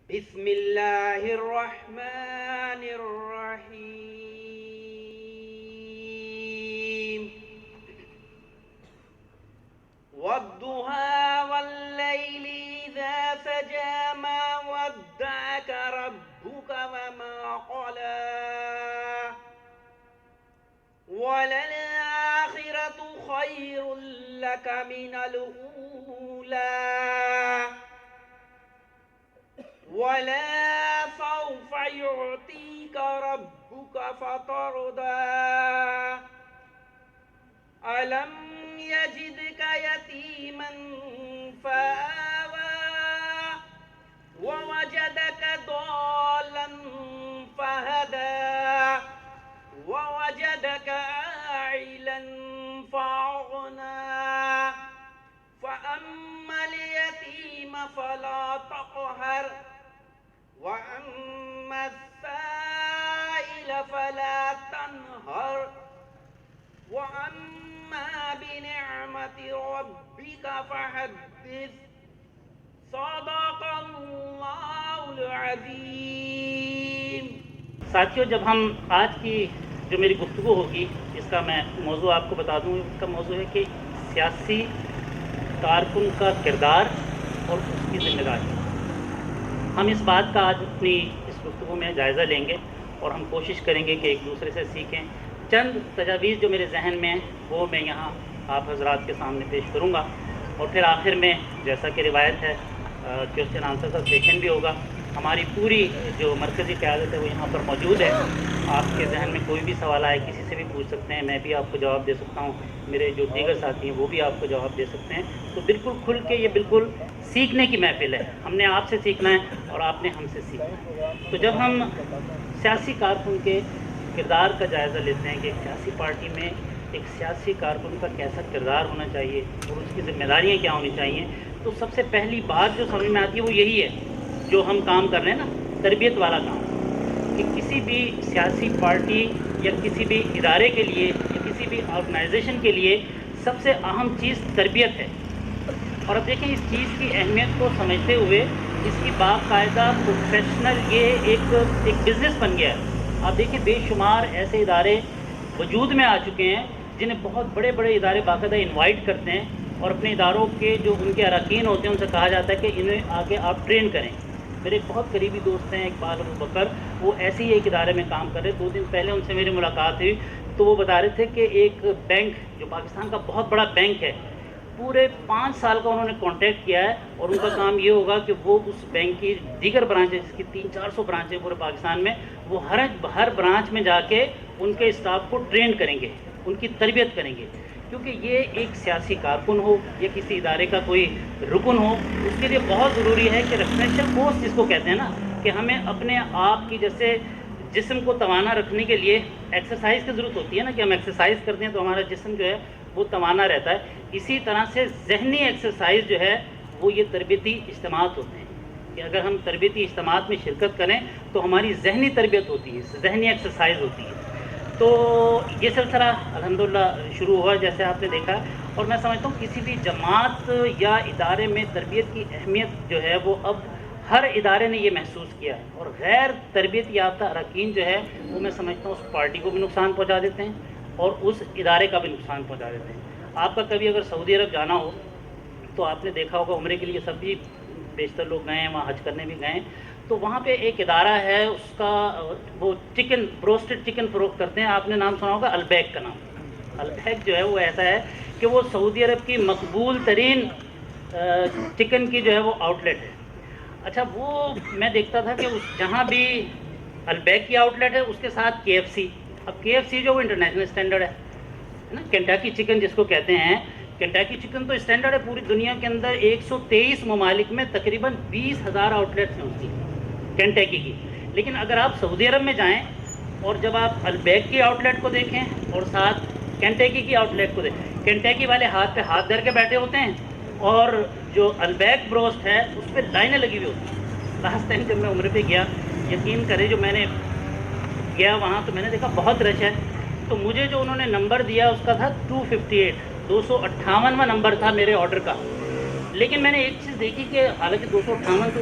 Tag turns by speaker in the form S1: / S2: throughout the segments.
S1: بسم اللہ الرحمن الرحیم والضحى واللیل اذا سجى ما ودعك ربك وما قلى وللآخرة خير لك من الأولى ولا سوف يعطيك ربك فترضى ألم يجدك يتيما فآوى ووجدك ضالا فهدى ووجدك عائلا فأغنى فأما اليتيم فلا تقهر وأما السائل فلا تنهر وأما بنعمة ربك فحدث صدق اللہ العظیم۔
S2: ساتھیوں، جب ہم آج کی جو میری گفتگو ہوگی اس کا میں موضوع آپ کو بتا دوں، اس کا موضوع ہے کہ سیاسی کارکن کا کردار اور اس کی ذمہ داری۔ ہم اس بات کا آج اپنی اس گفتگو میں جائزہ لیں گے اور ہم کوشش کریں گے کہ ایک دوسرے سے سیکھیں۔ چند تجاویز جو میرے ذہن میں ہیں وہ میں یہاں آپ حضرات کے سامنے پیش کروں گا، اور پھر آخر میں جیسا کہ روایت ہے کوسچن آنسر کا سیشن بھی ہوگا۔ ہماری پوری جو مرکزی قیادت ہے وہ یہاں پر موجود ہے۔ آپ کے ذہن میں کوئی بھی سوال آئے کسی سے بھی پوچھ سکتے ہیں، میں بھی آپ کو جواب دے سکتا ہوں، میرے جو دیگر ساتھی ہیں وہ بھی آپ کو جواب دے سکتے ہیں۔ تو بالکل کھل کے، یہ بالکل سیکھنے کی محفل ہے۔ ہم نے آپ سے سیکھنا ہے اور آپ نے ہم سے سیکھنا ہے۔ تو جب ہم سیاسی کارکن کے کردار کا جائزہ لیتے ہیں کہ ایک سیاسی پارٹی میں ایک سیاسی کارکن کا کیسا کردار ہونا چاہیے اور اس کی ذمہ داریاں کیا ہونی چاہیے، تو سب سے پہلی بات جو سمجھ میں آتی ہے وہ یہی ہے، جو ہم کام کر رہے ہیں نا، تربیت والا کام، کہ کسی بھی سیاسی پارٹی یا کسی بھی ادارے کے لیے یا کسی بھی آرگنائزیشن کے لیے سب سے اہم چیز تربیت ہے۔ اور اب دیکھیں، اس چیز کی اہمیت کو سمجھتے ہوئے اس کی باقاعدہ پروفیشنل یہ ایک بزنس بن گیا ہے۔ آپ دیکھیں، بے شمار ایسے ادارے وجود میں آ چکے ہیں جنہیں بہت بڑے بڑے ادارے باقاعدہ انوائٹ کرتے ہیں، اور اپنے اداروں کے جو ان کے اراکین ہوتے ہیں ان سے کہا جاتا ہے کہ انہیں آگے آپ ٹرین کریں۔ میرے ایک بہت قریبی دوست ہیں اقبال ابو بکر، وہ ایسے ہی ایک ادارے میں کام کر رہے۔ 2 دن پہلے ان سے میری ملاقات ہوئی تو وہ بتا رہے تھے کہ ایک بینک جو پاکستان کا بہت بڑا بینک ہے، پورے 5 سال کا انہوں نے کانٹیکٹ کیا ہے، اور ان کا کام یہ ہوگا کہ وہ اس بینک کی دیگر برانچیں، جس کی 300-400 برانچیں پورے پاکستان میں، وہ ہر برانچ میں جا کے ان کے اسٹاف کو ٹرین کریں گے، ان کی تربیت کریں گے۔ کیونکہ یہ ایک سیاسی کارکن ہو یا کسی ادارے کا کوئی رکن ہو، اس کے لیے بہت ضروری ہے کہ ریفریشر کورس جس کو کہتے ہیں نا، کہ ہمیں اپنے آپ کی جیسے جسم کو توانا رکھنے کے لیے ایکسرسائز کی ضرورت ہوتی ہے نا، کہ ہم ایکسرسائز کرتے ہیں تو ہمارا جسم جو ہے وہ توانا رہتا ہے، اسی طرح سے ذہنی ایکسرسائز جو ہے وہ یہ تربیتی اجتماعات ہوتے ہیں، کہ اگر ہم تربیتی اجتماعات میں شرکت کریں تو ہماری ذہنی تربیت ہوتی ہے، ذہنی ایکسرسائز ہوتی ہے۔ تو یہ سلسلہ الحمدللہ شروع ہوا جیسے آپ نے دیکھا، اور میں سمجھتا ہوں کسی بھی جماعت یا ادارے میں تربیت کی اہمیت جو ہے وہ اب ہر ادارے نے یہ محسوس کیا ہے، اور غیر تربیت یافتہ اراکین جو ہے وہ میں سمجھتا ہوں اس پارٹی کو بھی نقصان پہنچا دیتے ہیں اور اس ادارے کا بھی نقصان پہنچا دیتے ہیں۔ آپ کا کبھی اگر سعودی عرب جانا ہو تو آپ نے دیکھا ہوگا، عمرے کے لیے سب بھی بیشتر لوگ گئے ہیں، وہاں حج کرنے بھی گئے ہیں، تو وہاں پہ ایک ادارہ ہے، اس کا وہ بروسٹڈ چکن فروخت کرتے ہیں، آپ نے نام سنا ہوگا البیک کا نام۔ البیک جو ہے وہ ایسا ہے کہ وہ سعودی عرب کی مقبول ترین چکن کی جو ہے وہ آؤٹ لیٹ ہے۔ اچھا، وہ میں دیکھتا تھا کہ جہاں بھی البیک کی آؤٹ لیٹ ہے اس کے ساتھ KFC، اب KFC جو وہ انٹرنیشنل اسٹینڈرڈ ہے نا، کینٹاکی چکن جس کو کہتے ہیں، کینٹاکی چکن تو اسٹینڈرڈ ہے پوری دنیا کے اندر، 123 ممالک میں تقریباً 20,000 آؤٹ لیٹس ہیں اس کی، کینٹاکی کی۔ لیکن اگر آپ سعودی عرب میں جائیں اور جب آپ البیک کی آؤٹ لیٹ کو دیکھیں اور ساتھ کینٹاکی کی آؤٹ لیٹ کو دیکھیں، کینٹاکی والے ہاتھ پہ ہاتھ دھر کے بیٹھے ہوتے ہیں، اور جو البیک بروسٹ ہے اس پہ لائنیں لگی ہوئی ہوتی ہیں۔ لاسٹ ٹائم جب میں عمرے پہ گیا، یقین کرے جو میں نے گیا وہاں تو میں نے دیکھا بہت رش ہے، تو مجھے جو انہوں نے نمبر دیا اس کا تھا 258، 258واں نمبر تھا میرے آرڈر کا۔ لیکن میں نے ایک چیز دیکھی کہ حالانکہ 258 تو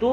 S2: 2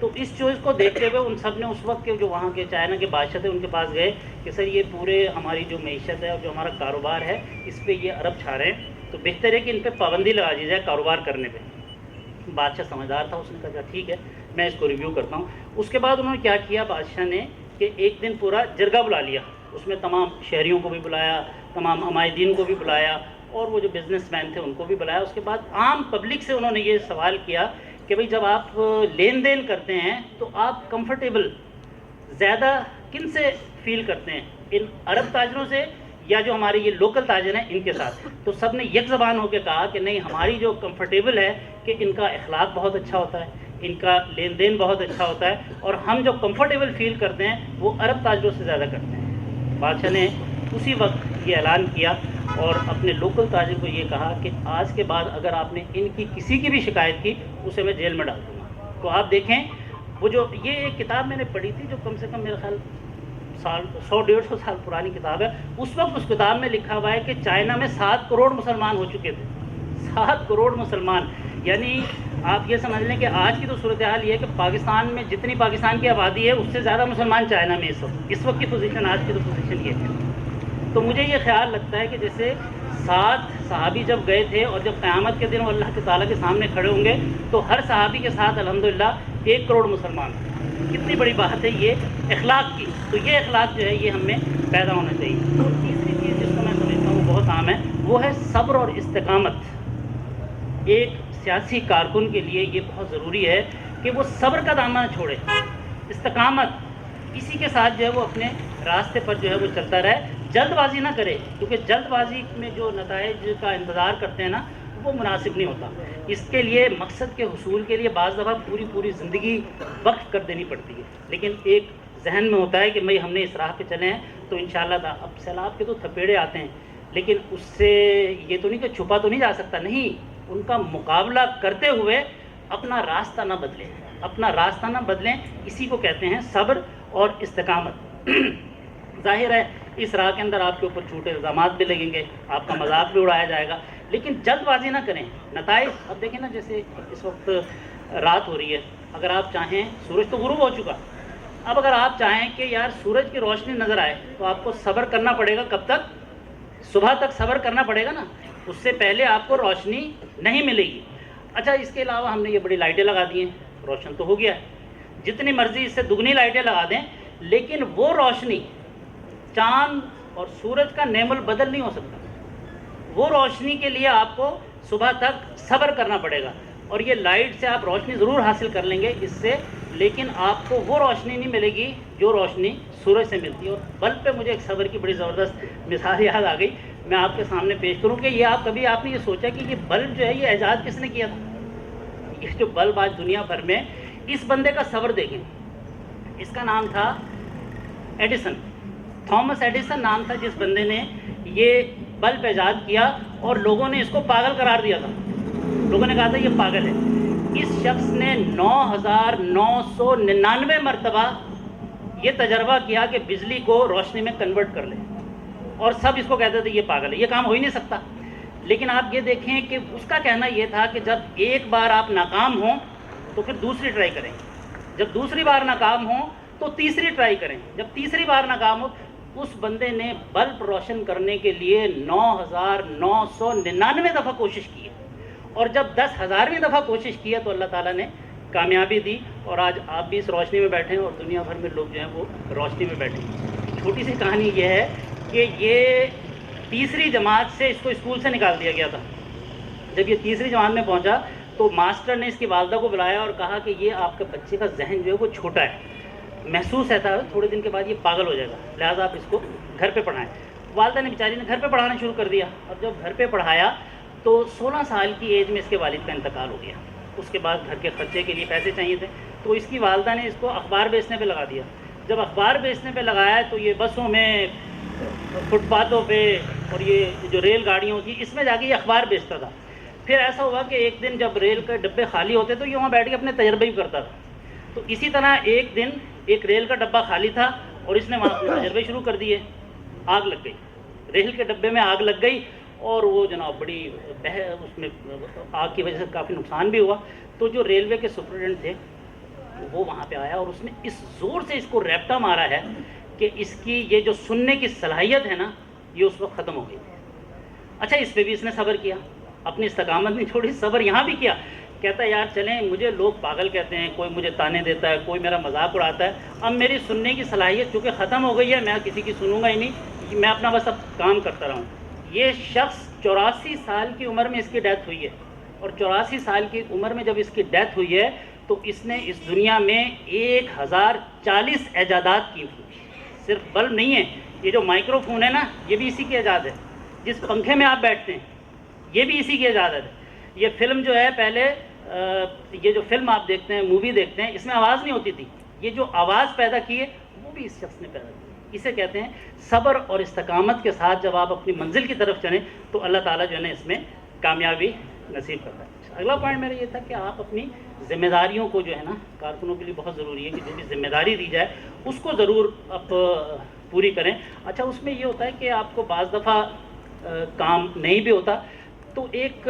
S2: تو اس چوائس کو دیکھتے ہوئے ان سب نے اس وقت کے جو وہاں کے چائنا کے بادشاہ تھے ان کے پاس گئے کہ سر یہ پورے ہماری جو معیشت ہے اور جو ہمارا کاروبار ہے اس پہ یہ ارب چھا رہے ہیں، تو بہتر ہے کہ ان پہ پابندی لگا دی جائے کاروبار کرنے پہ۔ بادشاہ سمجھدار تھا، اس نے کہا ٹھیک ہے میں اس کو ریویو کرتا ہوں۔ اس کے بعد انہوں نے کیا کیا بادشاہ نے کہ ایک دن پورا جرگہ بلا لیا، اس میں تمام شہریوں کو بھی بلایا، تمام عمائدین کو بھی بلایا، اور وہ جو بزنس مین تھے ان کو بھی بلایا۔ اس کے بعد عام پبلک سے انہوں نے یہ سوال کیا کہ بھئی جب آپ لین دین کرتے ہیں تو آپ کمفرٹیبل زیادہ کن سے فیل کرتے ہیں، ان عرب تاجروں سے یا جو ہمارے یہ لوکل تاجر ہیں ان کے ساتھ؟ تو سب نے یک زبان ہو کے کہا کہ نہیں، ہماری جو کمفرٹیبل ہے کہ ان کا اخلاق بہت اچھا ہوتا ہے، ان کا لین دین بہت اچھا ہوتا ہے، اور ہم جو کمفرٹیبل فیل کرتے ہیں وہ عرب تاجروں سے زیادہ کرتے ہیں۔ بادشاہ نے اسی وقت یہ اعلان کیا اور اپنے لوکل تاجر کو یہ کہا کہ آج کے بعد اگر آپ نے ان کی کسی کی بھی شکایت کی اسے میں جیل میں ڈال دوں گا۔ تو آپ دیکھیں وہ جو یہ ایک کتاب میں نے پڑھی تھی جو کم سے کم میرے خیال 100-150 سال پرانی کتاب ہے، اس وقت اس کتاب میں لکھا ہوا ہے کہ چائنا میں 7 کروڑ مسلمان ہو چکے تھے، 7 کروڑ مسلمان۔ یعنی آپ یہ سمجھ لیں کہ آج کی تو صورتحال یہ ہے کہ پاکستان میں جتنی پاکستان کی آبادی ہے اس سے زیادہ مسلمان چائنا میں اس وقت کی پوزیشن، آج کی تو پوزیشن یہ ہے۔ تو مجھے یہ خیال لگتا ہے کہ جیسے 7 صحابی جب گئے تھے اور جب قیامت کے دن وہ اللہ کے تعالیٰ کے سامنے کھڑے ہوں گے تو ہر صحابی کے ساتھ الحمدللہ 1 کروڑ مسلمان، کتنی بڑی بات ہے یہ اخلاق کی۔ تو یہ اخلاق جو ہے یہ ہم میں پیدا ہونا چاہیے۔ اور تیسری چیز جس کو میں سمجھتا ہوں بہت عام ہے وہ ہے صبر اور استقامت۔ ایک سیاسی کارکن کے لیے یہ بہت ضروری ہے کہ وہ صبر کا دامن چھوڑے، استقامت اسی کے ساتھ جو ہے وہ اپنے راستے پر جو ہے وہ چلتا رہے، جلد بازی نہ کرے، کیونکہ جلد بازی میں جو نتائج کا انتظار کرتے ہیں نا وہ مناسب نہیں ہوتا۔ اس کے لیے مقصد کے حصول کے لیے بعض دفعہ پوری زندگی وقف کر دینی پڑتی ہے، لیکن ایک ذہن میں ہوتا ہے کہ بھئی ہم نے اس راہ پہ چلے ہیں تو انشاءاللہ اب سیلاب کے تو تھپیڑے آتے ہیں لیکن اس سے یہ تو نہیں کہ چھپا تو نہیں جا سکتا، نہیں، ان کا مقابلہ کرتے ہوئے اپنا راستہ نہ بدلیں، اپنا راستہ نہ بدلیں، اسی کو کہتے ہیں صبر اور استقامت۔ ظاہر ہے اس راہ کے اندر آپ کے اوپر جھوٹے الزامات بھی لگیں گے، آپ کا مذاق بھی اڑایا جائے گا، لیکن جلد بازی نہ کریں۔ نتائج اب دیکھیں نا، جیسے اس وقت رات ہو رہی ہے، اگر آپ چاہیں سورج تو غروب ہو چکا، اب اگر آپ چاہیں کہ یار سورج کی روشنی نظر آئے تو آپ کو صبر کرنا پڑے گا، کب تک؟ صبح تک صبر کرنا پڑے گا نا، اس سے پہلے آپ کو روشنی نہیں ملے گی۔ اچھا، اس کے علاوہ ہم نے یہ بڑی لائٹیں لگا دی ہیں، روشن تو ہو گیا ہے، جتنی مرضی اس سے دگنی لائٹیں لگا دیں لیکن وہ روشنی چاند اور سورج کا نعم البدل نہیں ہو سکتا۔ وہ روشنی کے لیے آپ کو صبح تک صبر کرنا پڑے گا، اور یہ لائٹ سے آپ روشنی ضرور حاصل کر لیں گے اس سے، لیکن آپ کو وہ روشنی نہیں ملے گی جو روشنی سورج سے ملتی ہے۔ اور بلب پہ مجھے ایک صبر کی بڑی زبردست مثال یاد آ گئی، میں آپ کے سامنے پیش کروں کہ یہ آپ نے یہ سوچا کہ یہ بلب جو ہے یہ ایجاد کس نے کیا تھا؟ یہ جو بلب آج دنیا بھر میں، اس بندے کا صبر دیکھیں، اس کا نام تھا ایڈیسن، تھامس ایڈیسن نام تھا جس بندے نے یہ بلب ایجاد کیا، اور لوگوں نے اس کو پاگل قرار دیا تھا، لوگوں نے کہا تھا یہ پاگل ہے۔ اس شخص نے 9999 مرتبہ یہ تجربہ کیا کہ بجلی کو روشنی میں کنورٹ کر لے، اور سب اس کو کہتے تھے یہ پاگل ہے، یہ کام ہو ہی نہیں سکتا۔ لیکن آپ یہ دیکھیں کہ اس کا کہنا یہ تھا کہ جب ایک بار آپ ناکام ہوں تو پھر دوسری ٹرائی کریں، جب دوسری بار ناکام ہوں تو تیسری ٹرائی کریں، جب تیسری بار ناکام ہو۔ اس بندے نے بلب روشن کرنے کے لیے 9999 دفعہ کوشش کی، اور جب 10,000ویں دفعہ کوشش کی تو اللہ تعالیٰ نے کامیابی دی، اور آج آپ بھی اس روشنی میں بیٹھے ہیں اور دنیا بھر میں لوگ جو ہیں وہ روشنی میں بیٹھے ہیں۔ چھوٹی سی کہانی یہ ہے کہ یہ تیسری جماعت سے اس کو اسکول سے نکال دیا گیا تھا۔ جب یہ تیسری جماعت میں پہنچا تو ماسٹر نے اس کی والدہ کو بلایا اور کہا کہ یہ آپ کے بچے کا ذہن جو ہے وہ چھوٹا ہے، محسوس رہتا ہے تھوڑے دن کے بعد یہ پاگل ہو جائے گا، لہٰذا آپ اس کو گھر پہ پڑھائیں۔ والدہ نے بیچاری نے گھر پہ پڑھانا شروع کر دیا، اور جب گھر پہ پڑھایا تو 16 سال کی ایج میں اس کے والد کا انتقال ہو گیا۔ اس کے بعد گھر کے خرچے کے لیے پیسے چاہیے تھے، تو اس کی والدہ نے اس کو اخبار بیچنے پہ لگا دیا۔ جب اخبار بیچنے پہ لگایا تو یہ بسوں میں، فٹ پاتھوں پہ، اور یہ جو ریل گاڑیوں تھی اس میں جا کے یہ اخبار بیچتا تھا۔ پھر ایسا ہوا کہ ایک دن جب ریل کے ڈبے خالی ہوتے تو یہ وہاں بیٹھ کے اپنے تجربے بھی کرتا تھا۔ تو اسی طرح ایک دن ایک ریل کا ڈبہ خالی تھا اور اس نے وہاں اپنے تجربے شروع کر دیے، آگ لگ گئی، ریل کے ڈبے میں آگ لگ گئی، اور وہ جناب بڑی اس میں آگ کی وجہ سے کافی نقصان بھی ہوا۔ تو جو ریلوے کے سپرنٹینڈنٹ تھے وہ وہاں پہ آیا اور اس نے اس زور سے اس کو ریپٹا مارا ہے کہ اس کی یہ جو سننے کی صلاحیت ہے نا یہ اس وقت ختم ہو گئی تھی. اچھا اس پہ بھی اس نے صبر کیا, اپنی استقامت نہیں چھوڑی, صبر یہاں بھی کیا. کہتا ہے یار چلیں, مجھے لوگ پاگل کہتے ہیں, کوئی مجھے تانے دیتا ہے, کوئی میرا مذاق اڑاتا ہے, اب میری سننے کی صلاحیت چونکہ ختم ہو گئی ہے, میں کسی کی سنوں گا ہی نہیں, میں اپنا بس اب کام کرتا رہوں. یہ شخص 84 سال کی عمر میں اس کی ڈیتھ ہوئی ہے, اور 84 سال کی عمر میں جب اس کی ڈیتھ ہوئی ہے تو اس نے اس دنیا میں 1040 ایجادات کی ہوئی. صرف بلب نہیں ہے, یہ جو مائکرو فون ہے نا یہ بھی اسی کی ایجاد ہے, جس پنکھے میں آپ بیٹھتے ہیں یہ بھی اسی کی ایجاد ہے. یہ فلم جو ہے پہلے یہ جو فلم آپ دیکھتے ہیں, مووی دیکھتے ہیں, اس میں آواز نہیں ہوتی تھی, یہ جو آواز پیدا کی ہے وہ بھی اس شخص نے پیدا کی. اسے کہتے ہیں صبر اور استقامت کے ساتھ جب آپ اپنی منزل کی طرف چلیں تو اللہ تعالیٰ جو ہے نا اس میں کامیابی نصیب کرتا ہے. اگلا پوائنٹ میرا یہ تھا کہ آپ اپنی ذمہ داریوں کو جو ہے نا, کارکنوں کے لیے بہت ضروری ہے کہ جو بھی ذمہ داری دی جائے اس کو ضرور آپ پوری کریں. اچھا اس میں یہ ہوتا ہے کہ آپ کو بعض دفعہ کام نہیں بھی ہوتا تو ایک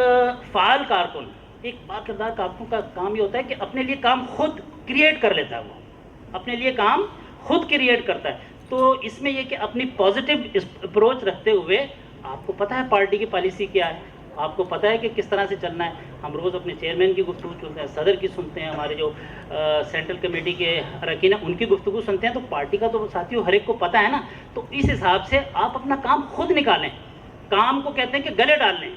S2: فعال کارکن, ایک با کردار کارکن کا کام یہ ہوتا ہے کہ اپنے لیے کام خود کریٹ کر لیتا ہے, وہ اپنے لیے کام خود کریٹ کرتا ہے. تو اس میں یہ کہ اپنی پازیٹیو اپروچ رکھتے ہوئے, آپ کو پتہ ہے پارٹی کی پالیسی کیا ہے, آپ کو پتہ ہے کہ کس طرح سے چلنا ہے. ہم روز اپنے چیئرمین کی گفتگو سنتے ہیں, صدر کی سنتے ہیں, ہمارے جو سینٹرل کمیٹی کے اراکین ہیں ان کی گفتگو سنتے ہیں. تو پارٹی کا تو ساتھیوں ہر ایک کو پتہ ہے نا, تو اس حساب سے آپ اپنا کام خود نکالیں, کام کو کہتے ہیں کہ گلے ڈال لیں,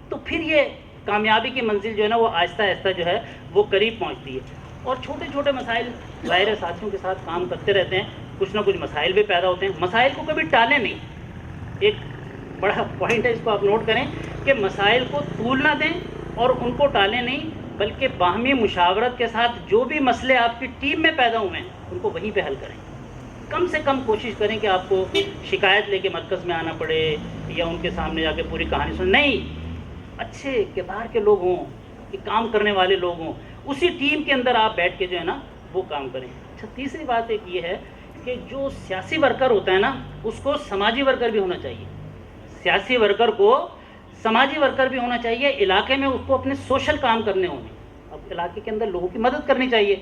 S2: تو پھر یہ کامیابی کی منزل جو ہے نا وہ آہستہ آہستہ جو ہے وہ قریب پہنچتی ہے. اور چھوٹے چھوٹے مسائل ظاہر ہے ساتھیوں کے ساتھ کام کرتے رہتے ہیں, کچھ نہ کچھ مسائل بھی پیدا ہوتے ہیں, مسائل کو کبھی ٹالیں نہیں. ایک بڑا پوائنٹ ہے, اس کو آپ نوٹ کریں کہ مسائل کو طول نہ دیں اور ان کو ٹالیں نہیں, بلکہ باہمی مشاورت کے ساتھ جو بھی مسئلے آپ کی ٹیم میں پیدا ہوئے ہیں ان کو وہیں پہ حل کریں. کم سے کم کوشش کریں کہ آپ کو شکایت لے کے مرکز میں آنا پڑے یا ان کے سامنے جا کے پوری کہانی سن, نہیں, اچھے کردار کے لوگ ہوں, کہ کام کرنے والے لوگ ہوں, اسی ٹیم کے اندر آپ بیٹھ کے جو ہے نا وہ کام کریں. اچھا تیسری بات ایک یہ ہے کہ جو سیاسی ورکر ہوتا ہے نا اس کو سماجی ورکر بھی ہونا چاہیے. سیاسی ورکر کو سماجی ورکر بھی ہونا چاہیے. علاقے میں اس کو اپنے سوشل کام کرنے ہوں گے, اب علاقے کے اندر لوگوں کی مدد کرنی چاہیے.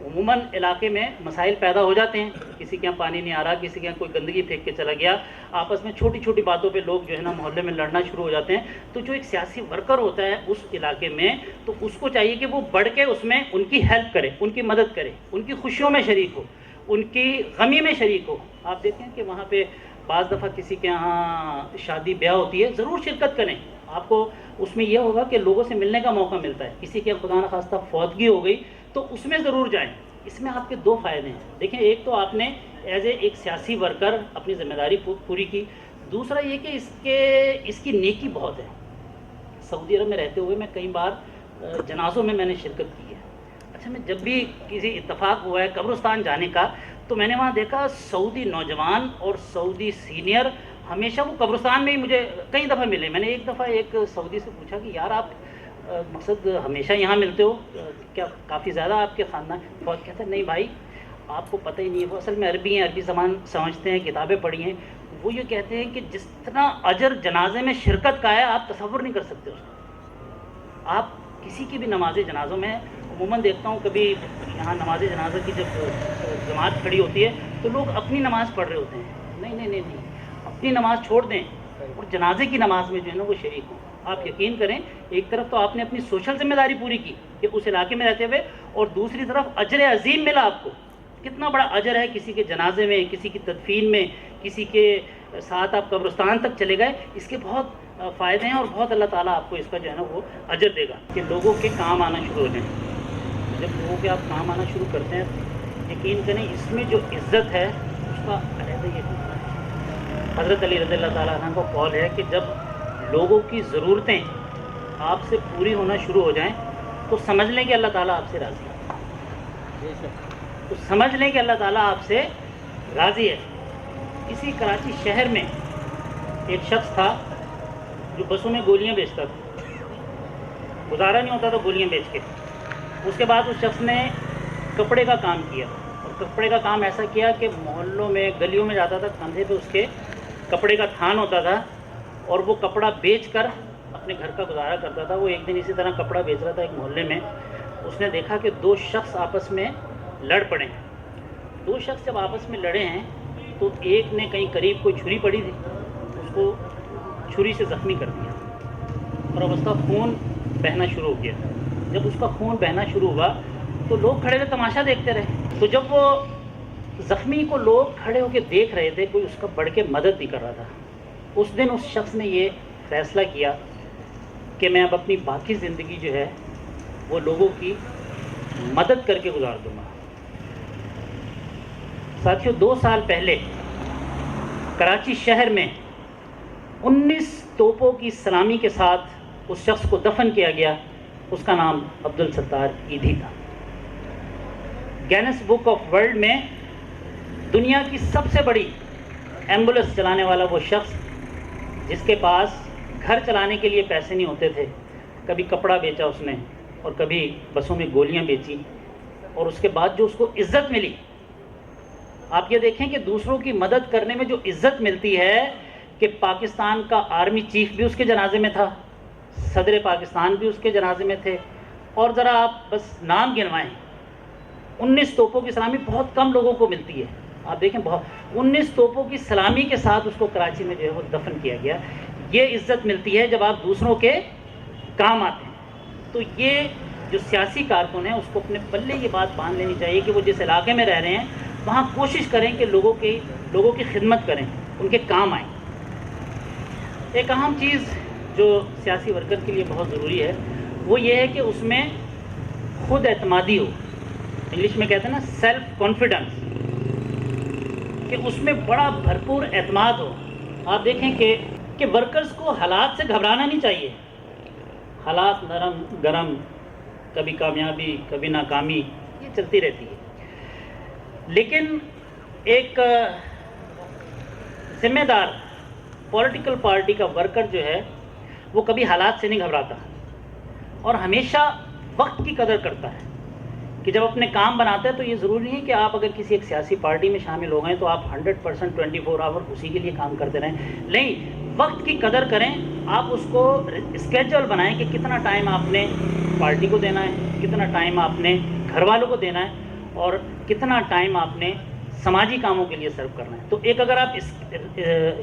S2: عموماً علاقے میں مسائل پیدا ہو جاتے ہیں, کسی کے یہاں پانی نہیں آ رہا, کسی کے یہاں کوئی گندگی پھینک کے چلا گیا, آپس میں چھوٹی چھوٹی باتوں پہ لوگ جو ہے نا محلے میں لڑنا شروع ہو جاتے ہیں. تو جو ایک سیاسی ورکر ہوتا ہے اس علاقے میں, تو اس کو چاہیے کہ وہ بڑھ کے اس میں ان کی ہیلپ کرے, ان کی مدد کرے, ان کی خوشیوں میں شریک ہو, ان کی غمی میں شریک ہو. آپ دیکھیں کہ وہاں پہ بعض دفعہ کسی کے یہاں شادی بیاہ ہوتی ہے, ضرور شرکت کریں. آپ کو اس میں یہ ہوگا کہ لوگوں سے ملنے کا موقع ملتا ہے. کسی کے خدا نخواستہ فوتگی ہو گئی تو اس میں ضرور جائیں. اس میں آپ کے دو فائدے ہیں. دیکھیں, ایک تو آپ نے ایز اے ایک سیاسی ورکر اپنی ذمہ داری پوری کی, دوسرا یہ کہ اس کی نیکی بہت ہے. سعودی عرب میں رہتے ہوئے میں کئی بار جنازوں میں نے شرکت کی ہے. اچھا میں جب بھی کسی اتفاق ہوا ہے قبرستان جانے کا تو میں نے وہاں دیکھا سعودی نوجوان اور سعودی سینئر ہمیشہ وہ قبرستان میں ہی مجھے کئی دفعہ ملے. میں نے ایک دفعہ ایک سعودی سے پوچھا کہ یار آپ مقصد ہمیشہ یہاں ملتے ہو کیا, کافی زیادہ آپ کے خاندان؟ بہت کہتے ہیں نہیں بھائی آپ کو پتہ ہی نہیں ہے, وہ اصل میں عربی ہیں, عربی زبان سمجھتے ہیں, کتابیں پڑھی ہیں. وہ یہ کہتے ہیں کہ جس طرح اجر جنازے میں شرکت کا ہے آپ تصور نہیں کر سکتے اس کو. آپ کسی کی بھی نماز جنازوں میں عموماً دیکھتا ہوں, کبھی یہاں نماز جنازہ کی جب جماعت کھڑی ہوتی ہے تو لوگ اپنی نماز پڑھ رہے ہوتے ہیں. نہیں نہیں نہیں نہیں, اپنی نماز چھوڑ دیں اور جنازے کی نماز میں جو ہے نا وہ شریک ہوں. آپ یقین کریں, ایک طرف تو آپ نے اپنی سوشل ذمہ داری پوری کی کہ اس علاقے میں رہتے ہوئے, اور دوسری طرف اجر عظیم ملا آپ کو. کتنا بڑا اجر ہے کسی کے جنازے میں, کسی کی تدفین میں, کسی کے ساتھ آپ قبرستان تک چلے گئے. اس کے بہت فائدے ہیں اور بہت اللہ تعالیٰ آپ کو اس کا جو ہے نا وہ اجر دے گا. کہ لوگوں کے کام آنا شروع ہو جائیں. جب لوگوں کے آپ کام آنا شروع کرتے ہیں یقین کریں اس میں جو عزت ہے اس کا علیحدہ یہ ہوتا ہے. حضرت علی رضی اللہ تعالیٰ عنہ کا قول ہے کہ جب لوگوں کی ضرورتیں آپ سے پوری ہونا شروع ہو جائیں تو سمجھ لیں کہ اللہ تعالیٰ آپ سے راضی ہے. تو سمجھ لیں کہ اللہ تعالیٰ آپ سے راضی ہے. اسی کراچی شہر میں ایک شخص تھا جو بسوں میں گولیاں بیچتا تھا, گزارا نہیں ہوتا تھا گولیاں بیچ کے. اس کے بعد اس شخص نے کپڑے کا کام کیا, اور کپڑے کا کام ایسا کیا کہ محلوں میں گلیوں میں جاتا تھا, کندھے پہ اس کے کپڑے کا تھان ہوتا تھا اور وہ کپڑا بیچ کر اپنے گھر کا گزارا کرتا تھا. وہ ایک دن اسی طرح کپڑا بیچ رہا تھا ایک محلے میں, اس نے دیکھا کہ دو شخص آپس میں لڑ پڑے ہیں. دو شخص جب آپس میں لڑے ہیں تو ایک نے کہیں قریب کوئی چھری پڑی تھی, اس کو چھری سے زخمی کر دیا اور اب اس کا خون بہنا شروع ہو گیا. جب اس کا خون بہنا شروع ہوا تو لوگ کھڑے ہوئے تماشا دیکھتے رہے. تو جب وہ زخمی کو لوگ کھڑے ہو کے دیکھ رہے تھے, کوئی اس کا بڑھ کے مدد نہیں کر رہا تھا. اس دن اس شخص نے یہ فیصلہ کیا کہ میں اب اپنی باقی زندگی جو ہے وہ لوگوں کی مدد کر کے گزار دوں گا. ساتھیوں, 2 سال پہلے کراچی شہر میں 19 توپوں کی سلامی کے ساتھ اس شخص کو دفن کیا گیا. اس کا نام عبدالستار ایدھی تھا. گینس بک آف ورلڈ میں دنیا کی سب سے بڑی ایمبولینس چلانے والا وہ شخص جس کے پاس گھر چلانے کے لیے پیسے نہیں ہوتے تھے, کبھی کپڑا بیچا اس نے اور کبھی بسوں میں گولیاں بیچی, اور اس کے بعد جو اس کو عزت ملی. آپ یہ دیکھیں کہ دوسروں کی مدد کرنے میں جو عزت ملتی ہے کہ پاکستان کا آرمی چیف بھی اس کے جنازے میں تھا, صدر پاکستان بھی اس کے جنازے میں تھے, اور ذرا آپ بس نام گنوائیں. 19 توپوں کی سلامی بہت کم لوگوں کو ملتی ہے. آپ دیکھیں, 19 توپوں کی سلامی کے ساتھ اس کو کراچی میں جو ہے وہ دفن کیا گیا. یہ عزت ملتی ہے جب آپ دوسروں کے کام آتے ہیں. تو یہ جو سیاسی کارکن ہیں اس کو اپنے پلے یہ بات باندھ لینی چاہیے کہ وہ جس علاقے میں رہ رہے ہیں وہاں کوشش کریں کہ لوگوں کی خدمت کریں, ان کے کام آئیں. ایک اہم چیز جو سیاسی ورکر کے لیے بہت ضروری ہے وہ یہ ہے کہ اس میں خود اعتمادی ہو. انگلش میں کہتے ہیں نا سیلف کانفیڈنس, کہ اس میں بڑا بھرپور اعتماد ہو. آپ دیکھیں کہ ورکرز کو حالات سے گھبرانا نہیں چاہیے. حالات نرم گرم, کبھی کامیابی کبھی ناکامی, یہ چلتی رہتی ہے. لیکن ایک ذمہ دار پولیٹیکل پارٹی کا ورکر جو ہے وہ کبھی حالات سے نہیں گھبراتا اور ہمیشہ وقت کی قدر کرتا ہے. کہ جب اپنے کام بناتا ہے تو یہ ضروری نہیں ہے کہ آپ اگر کسی ایک سیاسی پارٹی میں شامل ہو گئے تو آپ 100% 24 آور اسی کے لیے کام کرتے رہیں. نہیں, وقت کی قدر کریں. آپ اس کو اسکیجول بنائیں کہ کتنا ٹائم آپ نے پارٹی کو دینا ہے, کتنا ٹائم آپ نے گھر والوں کو دینا ہے, اور کتنا ٹائم آپ نے سماجی کاموں کے لیے سرو کرنا ہے. تو ایک اگر آپ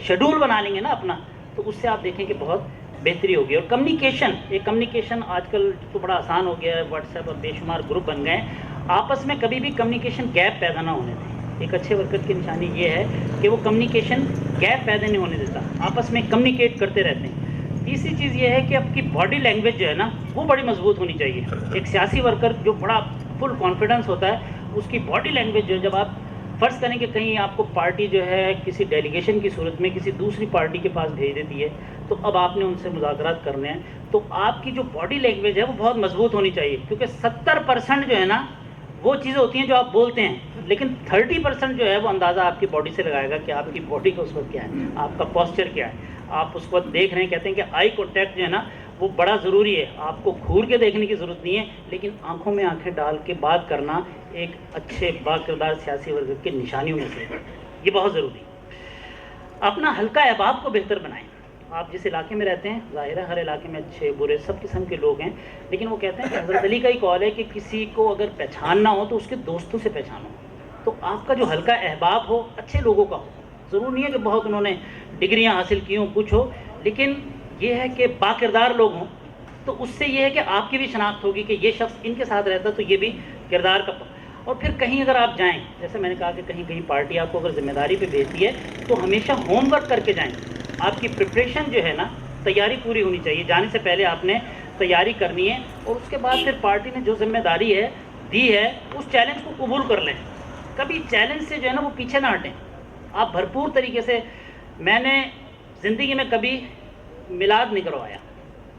S2: شیڈول بنا لیں گے نا اپنا, تو اس سے آپ دیکھیں کہ بہت بہتری ہوگی. اور کمیونیکیشن آج کل تو بڑا آسان ہو گیا ہے. واٹس ایپ اور بے شمار گروپ بن گئے ہیں. آپس میں کبھی بھی کمیونیکیشن گیپ پیدا نہ ہونے دیں. ایک اچھے ورکر کی نشانی یہ ہے کہ وہ کمیونیکیشن گیپ پیدا نہیں ہونے دیتا, آپس میں کمیونیکیٹ کرتے رہتے ہیں. تیسری چیز یہ ہے کہ آپ کی باڈی لینگویج جو ہے نا وہ بڑی مضبوط ہونی چاہیے. ایک سیاسی ورکر جو بڑا فل کانفیڈنس ہوتا ہے, اس کی باڈی لینگویج جو ہے, جب آپ فرض کریں کہ کہیں آپ کو پارٹی جو ہے کسی ڈیلیگیشن کی صورت میں کسی دوسری پارٹی کے پاس بھیج دیتی ہے, تو اب آپ نے ان سے مذاکرات کرنے ہیں, تو آپ کی جو باڈی لینگویج ہے وہ بہت مضبوط ہونی چاہیے. کیونکہ 70% جو ہے نا وہ چیزیں ہوتی ہیں جو آپ بولتے ہیں, لیکن 30% جو ہے وہ اندازہ آپ کی باڈی سے لگائے گا کہ آپ کی باڈی کا اس وقت کیا ہے, آپ کا پوسچر کیا ہے. آپ اس وقت دیکھ رہے ہیں, کہتے ہیں کہ آئی کانٹیکٹ جو ہے نا وہ بڑا ضروری ہے. آپ کو گھور کے دیکھنے کی ضرورت نہیں ہے, لیکن آنکھوں میں آنکھیں ڈال کے بات کرنا ایک اچھے با کردار سیاسی ورکر کی نشانیوں میں سے یہ بہت ضروری ہے. اپنا حلقہ احباب کو بہتر بنائیں. آپ جس علاقے میں رہتے ہیں, ظاہر ہے ہر علاقے میں اچھے برے سب قسم کے لوگ ہیں, لیکن وہ کہتے ہیں کہ حضرت علی کا ہی قول ہے کہ کسی کو اگر پہچاننا ہو تو اس کے دوستوں سے پہچانو. تو آپ کا جو حلقہ احباب ہو اچھے لوگوں کا ہو. ضرور نہیں ہے کہ بہت انہوں نے ڈگریاں حاصل کی ہوں, کچھ ہو, لیکن یہ ہے کہ با کردار لوگ ہوں. تو اس سے یہ ہے کہ آپ کی بھی شناخت ہوگی کہ یہ شخص ان کے ساتھ رہتا تو یہ بھی کردار کا. اور پھر کہیں اگر آپ جائیں, جیسے میں نے کہا کہ کہیں پارٹی آپ کو اگر ذمہ داری پہ بھیجتی ہے تو ہمیشہ ہوم ورک کر کے جائیں. آپ کی پریپریشن جو ہے نا, تیاری پوری ہونی چاہیے. جانے سے پہلے آپ نے تیاری کرنی ہے, اور اس کے بعد پھر پارٹی نے جو ذمہ داری ہے دی ہے اس چیلنج کو قبول کر لیں. کبھی چیلنج سے جو ہے نا وہ پیچھے نہ ہٹیں. آپ بھرپور طریقے سے, میں نے زندگی میں کبھی میلاد نہیں کروایا.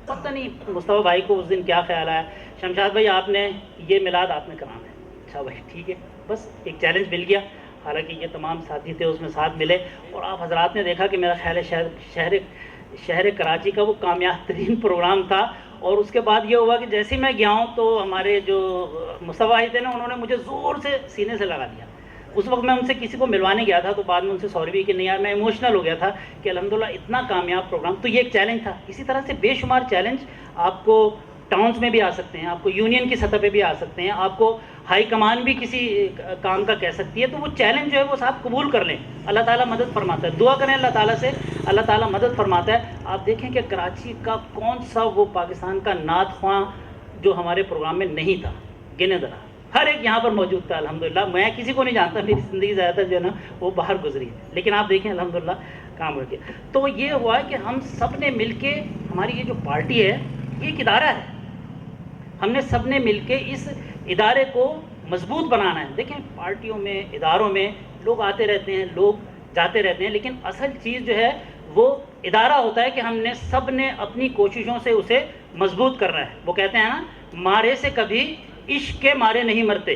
S2: پتہ نہیں مصطفیٰ بھائی کو اس دن کیا خیال آیا, شمشاد بھائی آپ نے یہ میلاد آپ نے کرانا ہے. اچھا بھائی ٹھیک ہے, بس ایک چیلنج مل گیا. حالانکہ یہ تمام ساتھی تھے اس میں ساتھ ملے, اور آپ حضرات نے دیکھا کہ میرا خیال ہے شہر کراچی کا وہ کامیاب ترین پروگرام تھا. اور اس کے بعد یہ ہوا کہ جیسے ہی میں گیا ہوں تو ہمارے جو مصطفیٰ بھائی تھے نا, انہوں نے مجھے زور سے سینے سے لگا دیا. اس وقت میں ان سے کسی کو ملوانے گیا تھا, تو بعد میں ان سے سوری بھی کہ نہیں یار میں ایموشنل ہو گیا تھا کہ الحمدللہ اتنا کامیاب پروگرام. تو یہ ایک چیلنج تھا. اسی طرح سے بے شمار چیلنج آپ کو ٹاؤنس میں بھی آ سکتے ہیں, آپ کو یونین کی سطح پہ بھی آ سکتے ہیں, آپ کو ہائی کمان بھی کسی کام کا کہہ سکتی ہے. تو وہ چیلنج جو ہے وہ صاحب قبول کر لیں, اللہ تعالیٰ مدد فرماتا ہے. دعا کریں اللہ تعالیٰ سے, اللہ تعالیٰ مدد فرماتا ہے. آپ دیکھیں کہ کراچی کا کون سا وہ پاکستان کا نعت خواں جو ہمارے پروگرام میں نہیں تھا, گنے ذرا, ہر ایک یہاں پر موجود تھا الحمدللہ. میں کسی کو نہیں جانتا, میری زندگی زیادہ تر جو ہے نا وہ باہر گزری ہے, لیکن آپ دیکھیں الحمدللہ کام ہو گیا. تو یہ ہوا کہ ہم سب نے مل کے, ہماری یہ جو پارٹی ہے یہ ایک ادارہ ہے, ہم نے سب نے مل کے اس ادارے کو مضبوط بنانا ہے. دیکھیں پارٹیوں میں, اداروں میں لوگ آتے رہتے ہیں, لوگ جاتے رہتے ہیں, لیکن اصل چیز جو ہے وہ ادارہ ہوتا ہے کہ ہم نے سب نے اپنی کوششوں سے اسے مضبوط کرنا ہے. وہ کہتے ہیں نا, مارے سے کبھی عشق کے مارے نہیں مرتے,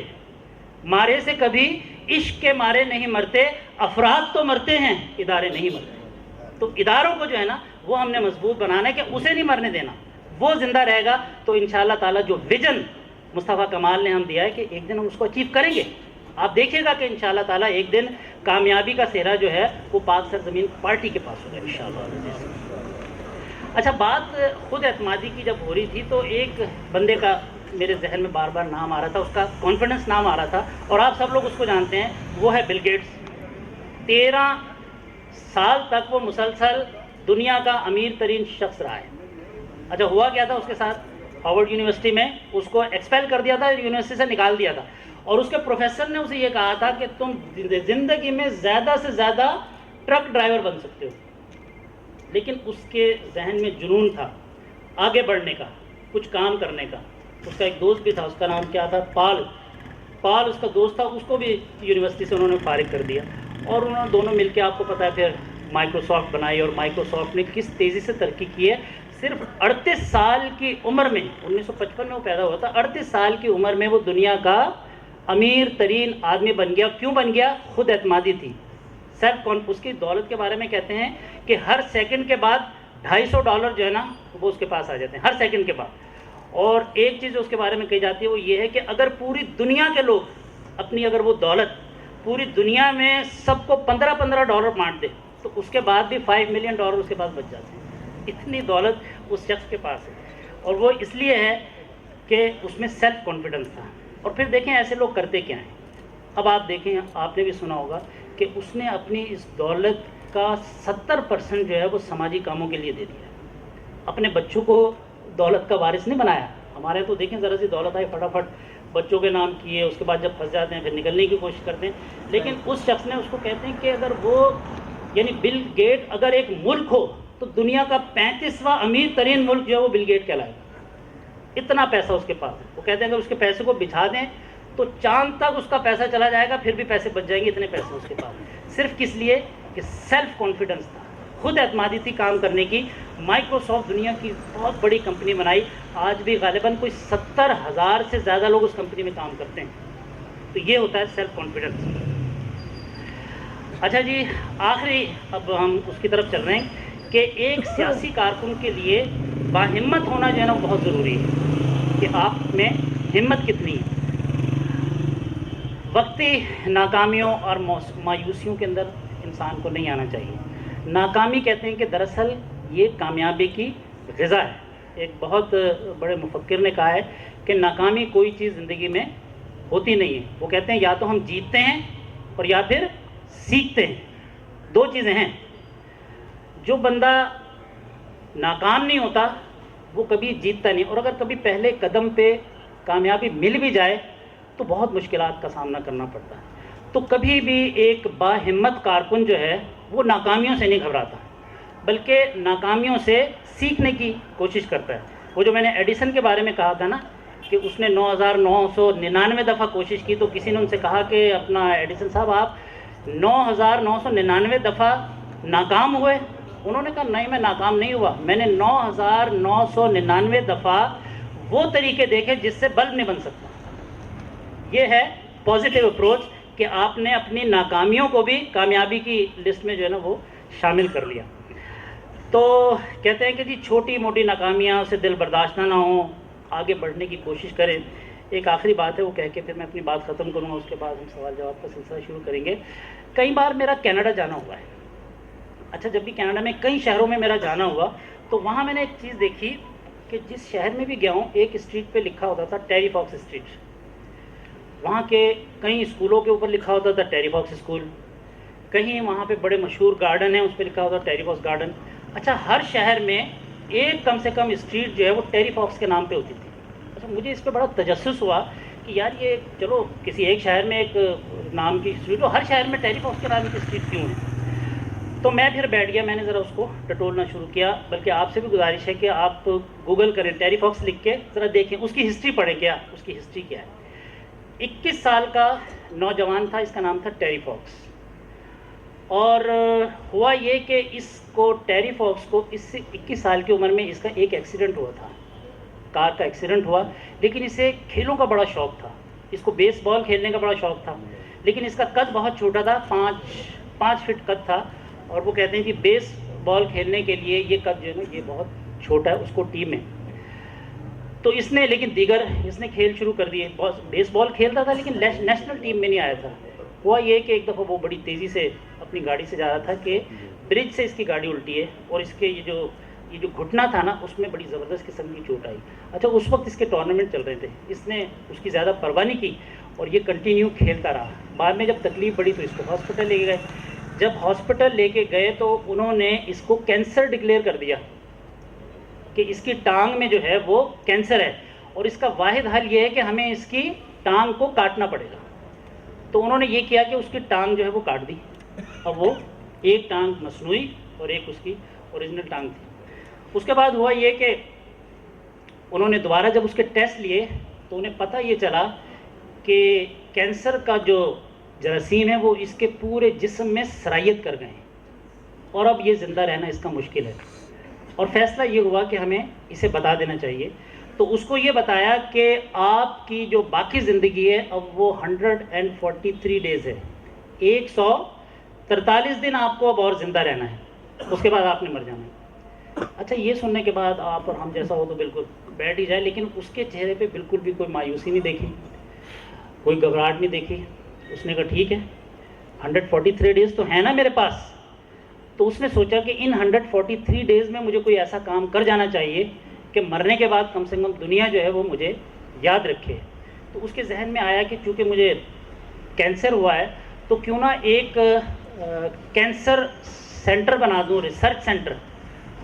S2: مارے سے کبھی عشق کے مارے نہیں مرتے, افراد تو مرتے ہیں ادارے نہیں مرتے. تو اداروں کو جو ہے نا وہ ہم نے مضبوط بنانا ہے کہ اسے نہیں مرنے دینا, وہ زندہ رہے گا. تو انشاءاللہ تعالیٰ جو ویژن مصطفیٰ کمال نے ہم دیا ہے کہ ایک دن ہم اس کو اچیو کریں گے, آپ دیکھیے گا کہ انشاءاللہ تعالیٰ ایک دن کامیابی کا سہرا جو ہے وہ پاک سرزمین پارٹی کے پاس ہوگا انشاءاللہ. اچھا, بات خود اعتمادی کی جب ہو رہی تھی تو ایک بندے کا میرے ذہن میں بار بار نام آ رہا تھا, اس کا کانفیڈنس نام آ رہا تھا, اور آپ سب لوگ اس کو جانتے ہیں, وہ ہے بل گیٹس. 13 سال تک وہ مسلسل دنیا کا امیر ترین شخص رہا ہے. اچھا, ہوا کیا تھا اس کے ساتھ؟ ہارورڈ یونیورسٹی میں اس کو ایکسپیل کر دیا تھا, یونیورسٹی سے نکال دیا تھا, اور اس کے پروفیسر نے اسے یہ کہا تھا کہ تم زندگی میں زیادہ سے زیادہ ٹرک ڈرائیور بن سکتے ہو. لیکن اس کے ذہن میں جنون تھا آگے بڑھنے کا, کچھ کام کرنے کا. اس کا ایک دوست بھی تھا, اس کا نام کیا تھا, پال اس کا دوست تھا, اس کو بھی یونیورسٹی سے انہوں نے فارغ کر دیا, اور انہوں نے دونوں مل کے, آپ کو پتہ ہے, پھر مائکروسافٹ بنائی, اور مائکروسافٹ نے کس تیزی سے ترقی کی ہے. صرف 38 سال کی عمر میں, 1955 میں وہ پیدا ہوا تھا, 38 سال کی عمر میں وہ دنیا کا امیر ترین آدمی بن گیا. کیوں بن گیا؟ خود اعتمادی تھی, سیلف کانفیڈنس. اس کی دولت کے بارے میں کہتے ہیں کہ ہر سیکنڈ کے بعد $250 جو ہے نا وہ اس کے پاس آ جاتے ہیں, ہر سیکنڈ کے بعد. اور ایک چیز جو اس کے بارے میں کہی جاتی ہے وہ یہ ہے کہ اگر پوری دنیا کے لوگ اپنی, اگر وہ دولت پوری دنیا میں سب کو $15 بانٹ دے تو اس کے بعد بھی $5 ملین اس کے پاس بچ جاتے ہیں. اتنی دولت اس شخص کے پاس ہے, اور وہ اس لیے ہے کہ اس میں سیلف کانفیڈنس تھا. اور پھر دیکھیں ایسے لوگ کرتے کیا ہیں. اب آپ دیکھیں, آپ نے بھی سنا ہوگا کہ اس نے اپنی اس دولت کا 70% جو ہے وہ سماجی کاموں کے لیے دے دیا. اپنے بچوں کو دولت کا وارث نہیں بنایا. ہمارے تو دیکھیں ذرا سی دولت آئی فٹافٹ بچوں کے نام کیے, اس کے بعد جب پھنس جاتے ہیں پھر نکلنے کی کوشش کرتے ہیں. لیکن اس شخص نے, اس کو کہتے ہیں کہ اگر وہ, یعنی بل گیٹ اگر ایک ملک ہو تو دنیا کا 35واں امیر ترین ملک جو ہے وہ بل گیٹ کہلائے گا. اتنا پیسہ اس کے پاس ہے. وہ کہتے ہیں اگر اس کے پیسے کو بچھا دیں تو چاند تک اس کا پیسہ چلا جائے گا, پھر بھی پیسے بچ جائیں گے, اتنے پیسے اس کے پاس. صرف کس لیے کہ سیلف کانفیڈنس تھا, خود اعتمادی تھی کام کرنے کی. مائکروسافٹ دنیا کی بہت بڑی کمپنی بنائی, آج بھی غالباً کوئی 70,000 سے زیادہ لوگ اس کمپنی میں کام کرتے ہیں. تو یہ ہوتا ہے سیلف کانفیڈنس. اچھا جی, آخری اب ہم اس کی طرف چل رہے ہیں کہ ایک سیاسی کارکن کے لیے باہمت ہونا جو ہے نا بہت ضروری ہے, کہ آپ میں ہمت کتنی ہے. وقتی ناکامیوں اور مایوسیوں کے اندر انسان کو نہیں آنا چاہیے. ناکامی کہتے ہیں کہ دراصل یہ کامیابی کی غذا ہے. ایک بہت بڑے مفکر نے کہا ہے کہ ناکامی کوئی چیز زندگی میں ہوتی نہیں ہے. وہ کہتے ہیں یا تو ہم جیتتے ہیں اور یا پھر سیکھتے ہیں, 2 چیزیں ہیں. جو بندہ ناکام نہیں ہوتا وہ کبھی جیتتا نہیں, اور اگر کبھی پہلے قدم پہ کامیابی مل بھی جائے تو بہت مشکلات کا سامنا کرنا پڑتا ہے. تو کبھی بھی ایک باہمت کارکن جو ہے وہ ناکامیوں سے نہیں گھبراتا, بلکہ ناکامیوں سے سیکھنے کی کوشش کرتا ہے. وہ جو میں نے ایڈیسن کے بارے میں کہا تھا نا کہ اس نے 9,999 دفعہ کوشش کی, تو کسی نے ان سے کہا کہ اپنا ایڈیسن صاحب آپ 9,999 دفعہ ناکام ہوئے؟ انہوں نے کہا نہیں, میں ناکام نہیں ہوا, میں نے 9,999 دفعہ وہ طریقے دیکھے جس سے بلب نہیں بن سکتا. یہ ہے پازیٹیو اپروچ کہ آپ نے اپنی ناکامیوں کو بھی کامیابی کی لسٹ میں جو ہے نا وہ شامل کر لیا. تو کہتے ہیں کہ جی چھوٹی موٹی ناکامیاں سے دل برداشت نہ ہوں, آگے بڑھنے کی کوشش کریں. ایک آخری بات ہے وہ کہہ کے پھر میں اپنی بات ختم کروں گا, اس کے بعد ہم سوال جواب کا سلسلہ شروع کریں گے. کئی بار میرا کینیڈا جانا ہوا ہے. اچھا, جب بھی کینیڈا میں کئی شہروں میں میرا جانا ہوا تو وہاں میں نے ایک چیز دیکھی کہ جس شہر میں بھی گیا ہوں ایک اسٹریٹ پہ لکھا ہوتا تھا ٹیری فاکس اسٹریٹ. وہاں کے کئی اسکولوں کے اوپر لکھا ہوتا تھا ٹیری فاکس اسکول. کہیں وہاں پہ بڑے مشہور گارڈن ہیں اس پہ لکھا ہوتا تھا ٹیری فاکس گارڈن. اچھا ہر شہر میں ایک کم سے کم اسٹریٹ جو ہے وہ ٹیری فاکس کے نام پہ ہوتی تھی. اچھا مجھے اس پہ بڑا تجسس ہوا کہ یار یہ چلو کسی ایک شہر میں ایک نام کی اسٹریٹ ہو, ہر شہر میں ٹیری فاکس کے نام کی اسٹریٹ کیوں ہے؟ تو میں پھر بیٹھ گیا, میں نے ذرا اس کو ٹٹولنا شروع کیا. بلکہ آپ سے بھی گزارش ہے کہ آپ گوگل کریں ٹیری فاکس لکھ کے ذرا دیکھیں اس کی ہسٹری پڑھیں, کیا اس کی ہسٹری کیا ہے. 21 سال کا نوجوان تھا, اس کا نام تھا ٹیری فاکس. اور ہوا یہ کہ اس کو ٹیری فاکس کو اس سے 21 سال کی عمر میں اس کا ایک ایکسیڈنٹ ہوا تھا, کار کا ایکسیڈنٹ ہوا. لیکن اسے کھیلوں کا بڑا شوق تھا, اس کو بیس بال کھیلنے کا بڑا شوق تھا. لیکن اس کا قد بہت چھوٹا تھا, 5 فٹ قد تھا. اور وہ کہتے ہیں کہ بیس بال کھیلنے کے لیے یہ قد جو ہے نا یہ بہت چھوٹا ہے اس کو ٹیم میں. تو اس نے لیکن اس نے کھیل شروع کر دیے. بیس بال کھیلتا تھا لیکن نیشنل ٹیم میں نہیں آیا تھا. ہوا یہ کہ ایک دفعہ وہ بڑی تیزی سے اپنی گاڑی سے جا رہا تھا کہ برج سے اس کی گاڑی الٹی ہے, اور اس کے یہ جو گھٹنا تھا نا اس میں بڑی زبردست قسم کی چوٹ آئی. اچھا اس وقت اس کے ٹورنامنٹ چل رہے تھے, اس نے اس کی زیادہ پرواہ نہیں کی اور یہ کنٹینیو کھیلتا رہا. بعد میں جب تکلیف بڑی تو اس کو ہاسپٹل لے کے گئے. جب ہاسپٹل لے کے گئے تو انہوں نے اس کو کینسر ڈکلیئر کر دیا کہ اس کی ٹانگ میں جو ہے وہ کینسر ہے, اور اس کا واحد حل یہ ہے کہ ہمیں اس کی ٹانگ کو کاٹنا پڑے گا. تو انہوں نے یہ کیا کہ اس کی ٹانگ جو ہے وہ کاٹ دی. اب وہ ایک ٹانگ مصنوعی اور ایک اس کی اوریجنل ٹانگ تھی. اس کے بعد ہوا یہ کہ انہوں نے دوبارہ جب اس کے ٹیسٹ لیے تو انہیں پتہ یہ چلا کہ کینسر کا جو جراثیم ہے وہ اس کے پورے جسم میں سرایت کر گئے ہیں, اور اب یہ زندہ رہنا اس کا مشکل ہے. اور فیصلہ یہ ہوا کہ ہمیں اسے بتا دینا چاہیے. تو اس کو یہ بتایا کہ آپ کی جو باقی زندگی ہے اب وہ 143 ڈیز ہے, 143 دن آپ کو اب اور زندہ رہنا ہے, اس کے بعد آپ نے مر جانا ہے. اچھا یہ سننے کے بعد آپ اور ہم جیسا ہو تو بالکل بیٹھ ہی جائے, لیکن اس کے چہرے پہ بالکل بھی کوئی مایوسی نہیں دیکھی, کوئی گھبراہٹ نہیں دیکھی. اس نے کہا ٹھیک ہے 143 ڈیز تو ہے نا میرے پاس. تو اس نے سوچا کہ ان 143 ڈیز میں مجھے کوئی ایسا کام کر جانا چاہیے کہ مرنے کے بعد کم سے کم دنیا جو ہے وہ مجھے یاد رکھے. تو اس کے ذہن میں آیا کہ چونکہ مجھے کینسر ہوا ہے تو کیوں نہ ایک کینسر سینٹر بنا دوں, ریسرچ سینٹر.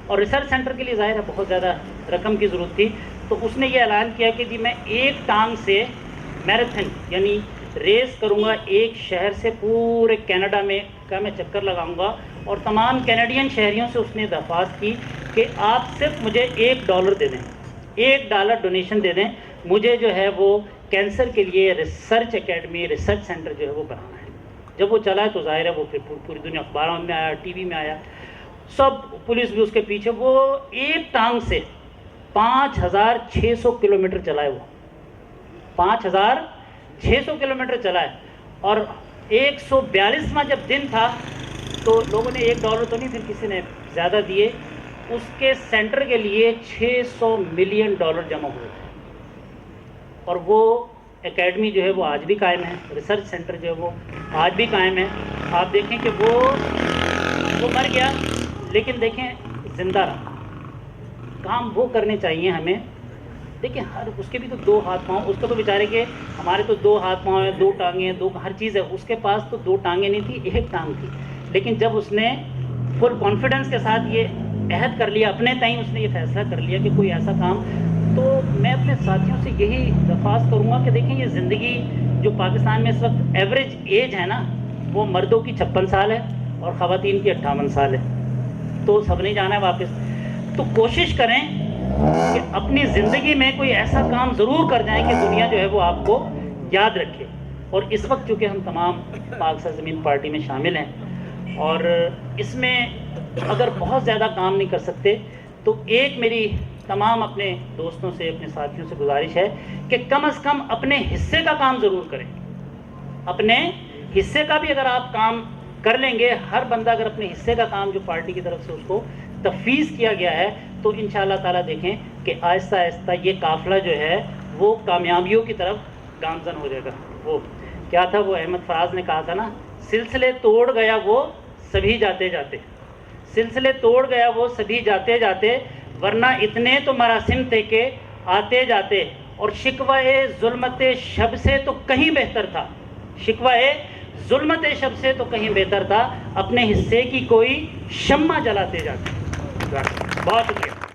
S2: اور ریسرچ سینٹر کے لیے ظاہر ہے بہت زیادہ رقم کی ضرورت تھی. تو اس نے یہ اعلان کیا کہ جی میں ایک ٹانگ سے میراتھن یعنی ریس کروں گا, ایک شہر سے پورے کینیڈا میں کا میں چکر لگاؤں گا. اور تمام کینیڈین شہریوں سے اس نے درخواست کی کہ آپ صرف مجھے $1 دے دیں, $1 ڈونیشن دے دیں, مجھے جو ہے وہ کینسر کے لیے ریسرچ اکیڈمی, ریسرچ سینٹر جو ہے وہ بنانا ہے. جب وہ چلا ہے تو ظاہر ہے وہ پھر پوری دنیا اخباروں میں آیا, ٹی وی میں آیا, سب پولیس بھی اس کے پیچھے. وہ ایک ٹانگ سے 5600 کلومیٹر چلا ہے, وہ 5600 کلومیٹر چلا ہے. اور 142واں جب دن تھا تو لوگوں نے $1 تو نہیں, پھر کسی نے زیادہ دیے. اس کے سینٹر کے لیے $600 ملین جمع ہوئے تھے. اور وہ اکیڈمی جو ہے وہ آج بھی قائم ہے, ریسرچ سینٹر جو ہے وہ آج بھی قائم ہے. آپ دیکھیں کہ وہ مر گیا لیکن دیکھیں زندہ رہا. کام وہ کرنے چاہیے ہمیں. دیکھیں اس کے بھی تو 2 ہاتھ پاؤں, اس کو تو بیچارے کے ہمارے تو 2 ہاتھ پاؤں ہیں, 2 ٹانگیں ہیں, 2 ہر چیز ہے. اس کے پاس تو 2 ٹانگیں نہیں تھی, 1 ٹانگ تھی. لیکن جب اس نے فل کانفیڈنس کے ساتھ یہ عہد کر لیا اپنے تئیں, اس نے یہ فیصلہ کر لیا کہ کوئی ایسا کام, تو میں اپنے ساتھیوں سے یہی درخواست کروں گا کہ دیکھیں یہ زندگی جو پاکستان میں اس وقت ایوریج ایج ہے نا وہ مردوں کی 56 سال ہے اور خواتین کی 58 سال ہے. تو سب نے جانا ہے واپس. تو کوشش کریں کہ اپنی زندگی میں کوئی ایسا کام ضرور کر جائیں کہ دنیا جو ہے وہ آپ کو یاد رکھے. اور اس وقت چونکہ ہم تمام پاک سرزمین پارٹی میں شامل ہیں اور اس میں اگر بہت زیادہ کام نہیں کر سکتے تو ایک میری تمام اپنے دوستوں سے, اپنے ساتھیوں سے گزارش ہے کہ کم از کم اپنے حصے کا کام ضرور کریں. اپنے حصے کا بھی اگر آپ کام کر لیں گے, ہر بندہ اگر اپنے حصے کا کام جو پارٹی کی طرف سے اس کو تفویض کیا گیا ہے, تو انشاءاللہ تعالیٰ دیکھیں کہ آہستہ آہستہ یہ قافلہ جو ہے وہ کامیابیوں کی طرف گامزن ہو جائے گا. وہ کیا تھا, وہ احمد فراز نے کہا تھا نا, سلسلے توڑ گیا وہ سبھی جاتے جاتے, سلسلے توڑ گیا وہ سبھی جاتے جاتے, ورنہ اتنے تو مراسم تھے کہ آتے جاتے، اور شکوہ ظلمت شب سے تو کہیں بہتر تھا، شکوہ ظلمت شب سے تو کہیں بہتر تھا، اپنے حصے کی کوئی شمع جلاتے جاتے۔ بہت شکریہ۔